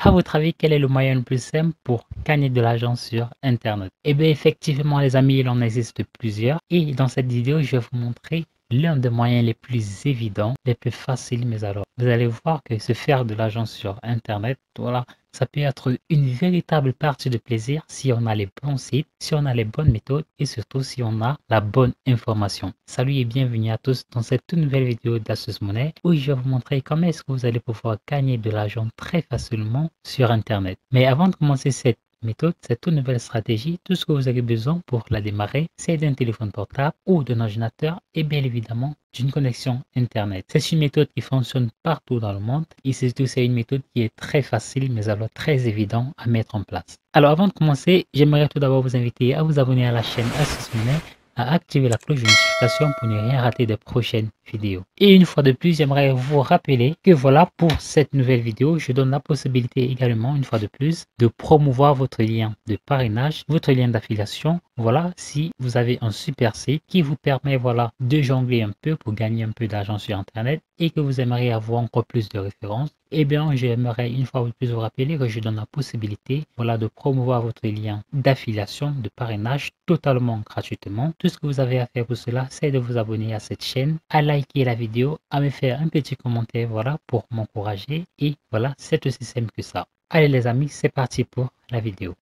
À votre avis, quel est le moyen le plus simple pour gagner de l'argent sur Internet? Eh bien, effectivement, les amis, il en existe plusieurs. Et dans cette vidéo, je vais vous montrer l'un des moyens les plus évidents, les plus faciles, mais alors, vous allez voir que se faire de l'argent sur Internet, voilà, ça peut être une véritable partie de plaisir si on a les bons sites, si on a les bonnes méthodes et surtout si on a la bonne information. Salut et bienvenue à tous dans cette toute nouvelle vidéo d'Asus Money où je vais vous montrer comment est-ce que vous allez pouvoir gagner de l'argent très facilement sur Internet. Mais avant de commencer cette méthode, cette toute nouvelle stratégie, tout ce que vous avez besoin pour la démarrer, c'est d'un téléphone portable ou d'un ordinateur et bien évidemment d'une connexion Internet. C'est une méthode qui fonctionne partout dans le monde et surtout c'est une méthode qui est très facile mais alors très évident à mettre en place. Alors avant de commencer, j'aimerais tout d'abord vous inviter à vous abonner à la chaîne Asus Money, à activer la cloche de notification pour ne rien rater des prochaines vidéos. Et une fois de plus, j'aimerais vous rappeler que voilà, pour cette nouvelle vidéo, je donne la possibilité également, une fois de plus, de promouvoir votre lien de parrainage, votre lien d'affiliation. Voilà, si vous avez un super site qui vous permet, voilà, de jongler un peu pour gagner un peu d'argent sur Internet et que vous aimeriez avoir encore plus de références, eh bien, j'aimerais une fois de plus vous rappeler que je donne la possibilité, voilà, de promouvoir votre lien d'affiliation, de parrainage totalement gratuitement. Tout ce que vous avez à faire pour cela, c'est de vous abonner à cette chaîne, à liker la vidéo, à me faire un petit commentaire, voilà, pour m'encourager. Et voilà, c'est aussi simple que ça. Allez les amis, c'est parti pour la vidéo.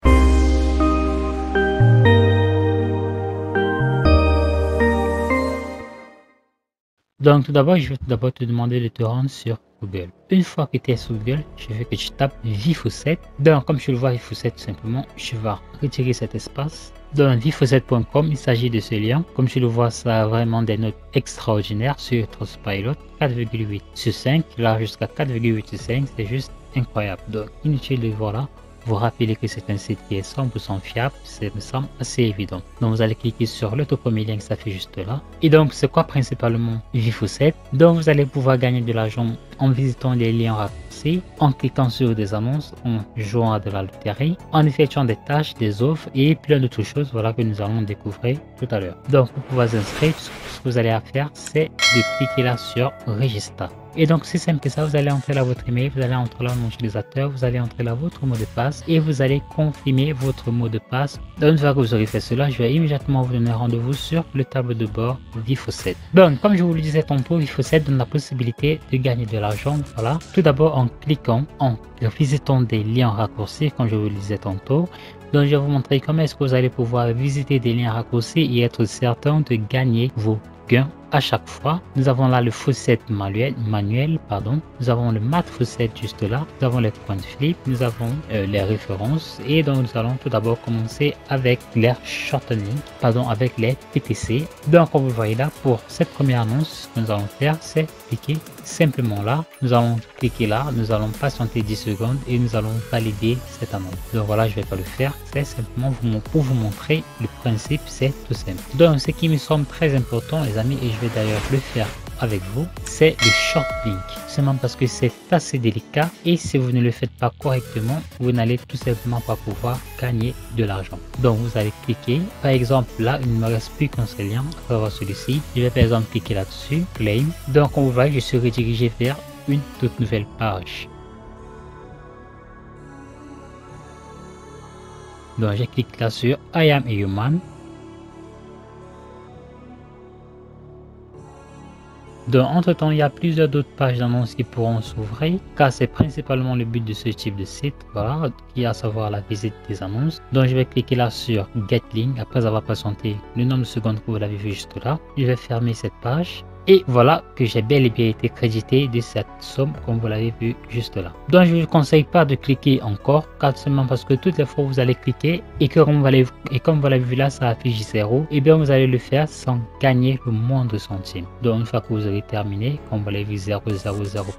Donc tout d'abord, je vais tout d'abord te demander de te rendre sur Google. Une fois que tu es sur Google, je veux que tu tapes Vifosset. Donc comme tu le vois, Vifosset tout simplement, je vais retirer cet espace. Dans vifosset.com, il s'agit de ce lien. Comme tu le vois, ça a vraiment des notes extraordinaires sur Trustpilot. 4,8 sur 5, là jusqu'à 4,8 sur 5, c'est juste incroyable. Donc inutile de voir là. Vous rappelez que c'est un site qui est 100% fiable, ça me semble assez évident. Donc vous allez cliquer sur le tout premier lien qui s'affiche juste là. Et donc c'est quoi principalement Vifosset? Donc vous allez pouvoir gagner de l'argent en visitant les liens raccourcis, en cliquant sur des annonces, en jouant à de la loterie, en effectuant des tâches, des offres et plein d'autres choses, voilà, que nous allons découvrir tout à l'heure. Donc pour pouvoir s'inscrire, ce que vous allez faire, c'est de cliquer là sur Register. Et donc c'est simple que ça, vous allez entrer là votre email, vous allez entrer là mon utilisateur, vous allez entrer là votre mot de passe et vous allez confirmer votre mot de passe. Donc une fois que vous aurez fait cela, je vais immédiatement vous donner rendez-vous sur le tableau de bord Vifosset. Donc comme je vous le disais tantôt, Vifosset donne la possibilité de gagner de l'argent, voilà, tout d'abord en cliquant, en visitant des liens raccourcis comme je vous le disais tantôt. Donc je vais vous montrer comment est-ce que vous allez pouvoir visiter des liens raccourcis et être certain de gagner vos gains à chaque fois. Nous avons là le Fosset manuel, nous avons le Mat Fosset juste là, nous avons les points de flip, nous avons les références et donc nous allons tout d'abord commencer avec les shortening, avec les PTC. Donc comme vous voyez là, pour cette première annonce, ce que nous allons faire, c'est cliquer simplement là, nous allons cliquer là, nous allons patienter 10 secondes et nous allons valider cette annonce. Donc voilà, je vais pas le faire, c'est simplement pour vous montrer le principe, c'est tout simple. Donc ce qui me semble très important les amis, et je vais d'ailleurs le faire avec vous, c'est le short link, seulement parce que c'est assez délicat et si vous ne le faites pas correctement, vous n'allez tout simplement pas pouvoir gagner de l'argent. Donc vous allez cliquer, par exemple là il ne me reste plus qu'un seul lien à travers celui-ci, je vais par exemple cliquer là-dessus, claim. Donc on voit que je suis redirigé vers une toute nouvelle page. Donc je clique là sur I am a human. Donc, entre temps, il y a plusieurs d'autres pages d'annonces qui pourront s'ouvrir, car c'est principalement le but de ce type de site, voilà, qui est à savoir la visite des annonces. Donc, je vais cliquer là sur Get Link, après avoir patienté le nombre de secondes que vous l'avez vu juste là. Je vais fermer cette page. Et voilà que j'ai bel et bien été crédité de cette somme comme vous l'avez vu juste là. Donc je ne vous conseille pas de cliquer encore, car seulement parce que toutes les fois vous allez cliquer et que comme vous l'avez vu là ça affiche 0, et bien vous allez le faire sans gagner le moindre centime. Donc une fois que vous aurez terminé, comme vous l'avez vu 000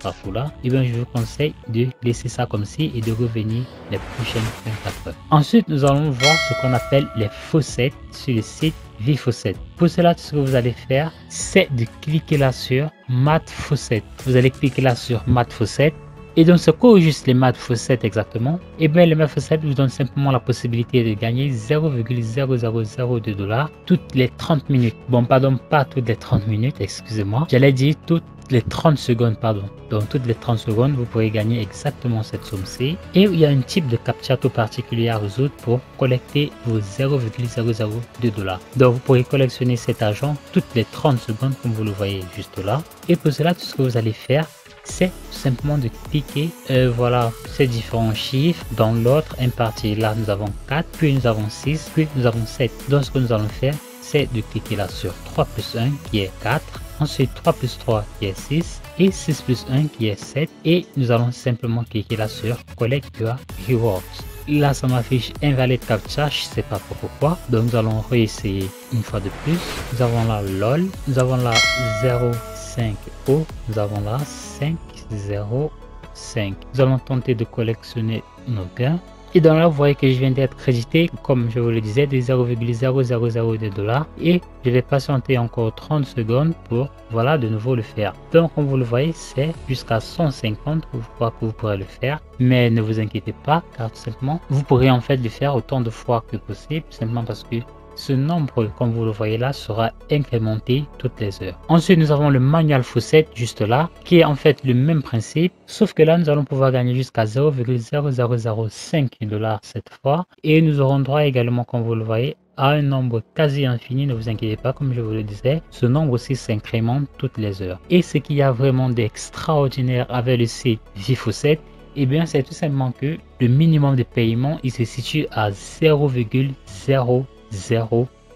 partout là, et bien je vous conseille de laisser ça comme ci et de revenir les prochaines 24 heures. Ensuite nous allons voir ce qu'on appelle les Fossets sur le site Vifosset. Pour cela, ce que vous allez faire, c'est de cliquer là sur Mat Fosset. Vous allez cliquer là sur Mat Fosset. Et donc, c'est quoi juste les Mat Fosset exactement? Et bien, les Mat Fosset vous donnent simplement la possibilité de gagner 0,002 $ toutes les 30 minutes. Bon, pardon, pas toutes les 30 minutes, excusez-moi. J'allais dire toutes les 30 secondes, pardon. Donc toutes les 30 secondes, vous pourrez gagner exactement cette somme-ci. Et il y a un type de captcha tout particulier à résoudre pour collecter vos 0,002 $. Donc vous pourrez collectionner cet argent toutes les 30 secondes comme vous le voyez juste là. Et pour cela, tout ce que vous allez faire, c'est tout simplement de cliquer voilà ces différents chiffres dans l'ordre imparti. Là nous avons 4, puis nous avons 6, puis nous avons 7. Donc ce que nous allons faire, c'est de cliquer là sur 3 plus 1 qui est 4, ensuite 3 plus 3 qui est 6 et 6 plus 1 qui est 7, et nous allons simplement cliquer là sur Collect Your Rewards. Là ça m'affiche invalid captcha, je sais pas pourquoi, donc nous allons réessayer une fois de plus. Nous avons là LOL, nous avons là 0,5O, nous avons là 5,05. Nous allons tenter de collectionner nos gains. Et dans là, vous voyez que je viens d'être crédité, comme je vous le disais, de 0,002 $. Et je vais patienter encore 30 secondes pour, voilà, de nouveau le faire. Donc, comme vous le voyez, c'est jusqu'à 150 fois que vous pourrez le faire. Mais ne vous inquiétez pas, car tout simplement, vous pourrez en fait le faire autant de fois que possible, simplement parce que ce nombre, comme vous le voyez là, sera incrémenté toutes les heures. Ensuite, nous avons le manual Fawcett juste là, qui est en fait le même principe, sauf que là, nous allons pouvoir gagner jusqu'à 0,0005 $ cette fois. Et nous aurons droit également, comme vous le voyez, à un nombre quasi infini. Ne vous inquiétez pas, comme je vous le disais, ce nombre aussi s'incrémente toutes les heures. Et ce qu'il y a vraiment d'extraordinaire avec le site VFawcett, eh bien, c'est tout simplement que le minimum de paiement, il se situe à 0,02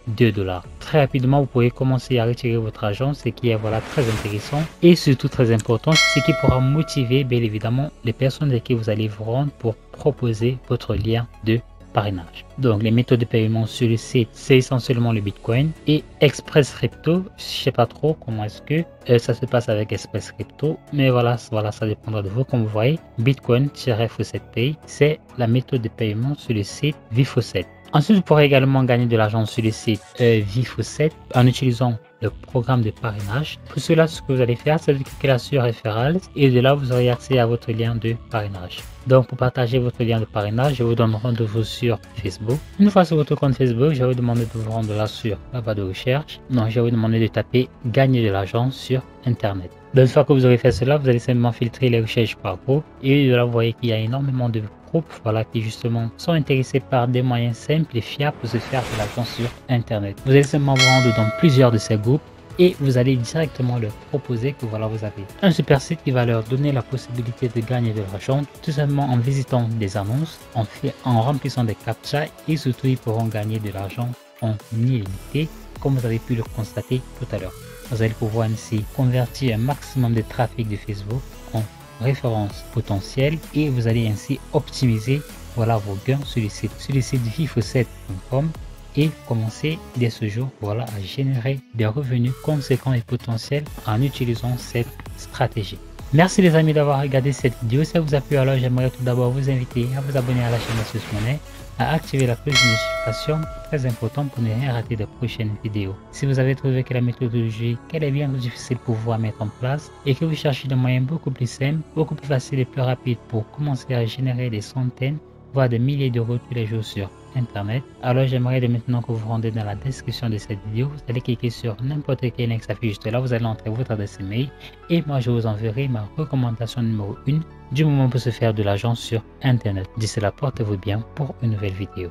$. Très rapidement, vous pourrez commencer à retirer votre argent, ce qui est voilà très intéressant et surtout très important, ce qui pourra motiver bien évidemment les personnes avec qui vous allez vous rendre pour proposer votre lien de parrainage. Donc les méthodes de paiement sur le site, c'est essentiellement le Bitcoin et Express Crypto. Je sais pas trop comment est-ce que ça se passe avec Express Crypto, mais voilà, ça dépendra de vous. Comme vous voyez, Bitcoin-Fawcett Pay, c'est la méthode de paiement sur le site VFawcett. Ensuite, vous pourrez également gagner de l'argent sur le site VFawcett en utilisant le programme de parrainage. Pour cela, ce que vous allez faire, c'est de cliquer là sur Referrals et de là, vous aurez accès à votre lien de parrainage. Donc, pour partager votre lien de parrainage, je vous donne rendez-vous sur Facebook. Une fois sur votre compte Facebook, je vais vous demander de vous rendre là sur la barre de recherche. Donc, je vais vous demander de taper gagner de l'argent sur Internet. Donc, une fois que vous aurez fait cela, vous allez simplement filtrer les recherches par groupe et de là, vous voyez qu'il y a énormément de groupes, voilà, qui justement sont intéressés par des moyens simples et fiables pour se faire de l'argent sur Internet. Vous allez simplement vous rendre dans plusieurs de ces groupes et vous allez directement leur proposer que voilà, vous avez un super site qui va leur donner la possibilité de gagner de l'argent tout simplement en visitant des annonces, en remplissant des captcha et surtout ils pourront gagner de l'argent en illimité comme vous avez pu le constater tout à l'heure. Vous allez pouvoir ainsi convertir un maximum de trafic de Facebook en références potentielles et vous allez ainsi optimiser voilà vos gains sur le site VFawcett.com et commencer dès ce jour voilà à générer des revenus conséquents et potentiels en utilisant cette stratégie. Merci les amis d'avoir regardé cette vidéo. Si ça vous a plu, alors j'aimerais tout d'abord vous inviter à vous abonner à la chaîne Astuces Monnaie, à activer la cloche de notification, très important pour ne rien rater de prochaines vidéos. Si vous avez trouvé que la méthodologie qu'elle est bien difficile pour vous à mettre en place et que vous cherchez des moyens beaucoup plus simples, beaucoup plus faciles et plus rapides pour commencer à générer des centaines, voire des milliers d'euros tous les jours sur Internet, alors j'aimerais de maintenant que vous vous rendez dans la description de cette vidéo, vous allez cliquer sur n'importe quel lien qui s'affiche juste là, vous allez entrer votre adresse email et moi je vous enverrai ma recommandation numéro 1 du moment pour se faire de l'argent sur Internet. D'ici là, portez-vous bien pour une nouvelle vidéo.